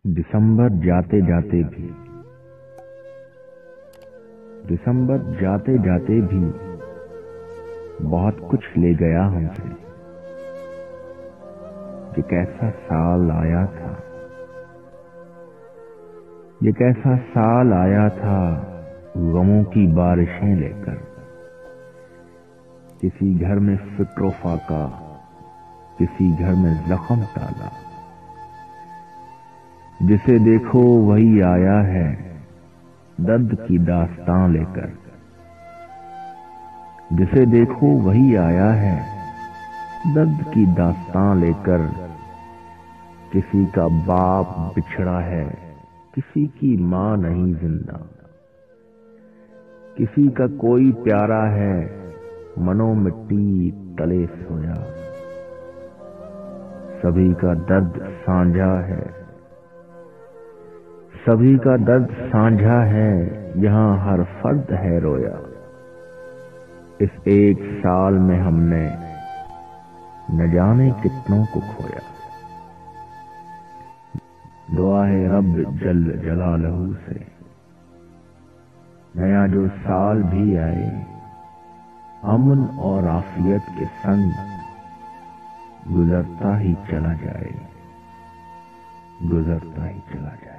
دسمبر جاتے جاتے بھی بہت کچھ لے گیا ہم سے۔ یہ کیسا سال آیا تھا، یہ کیسا سال آیا تھا غموں کی بارشیں لے کر۔ کسی گھر میں فکر و فاقہ، کسی گھر میں زخم تالا۔ جسے دیکھو وہی آیا ہے درد کی داستاں لے کر۔ جسے دیکھو وہی آیا ہے درد کی داستاں لے کر۔ کسی کا باپ بچھڑا ہے، کسی کی ماں نہیں زندہ۔ کسی کا کوئی پیارا ہے منو مٹی تلے سویا۔ سبھی کا درد سانجھا ہے، سبھی کا درد سانجھا ہے، یہاں ہر فرد ہے رویا۔ اس ایک سال میں ہم نے نہ جانے کتنوں کو کھویا۔ دعا ہے رب جل جلالہ سے نیا جو سال بھی آئے امن اور عافیت کے سنگ گزرتا ہی چلا جائے، گزرتا ہی چلا جائے۔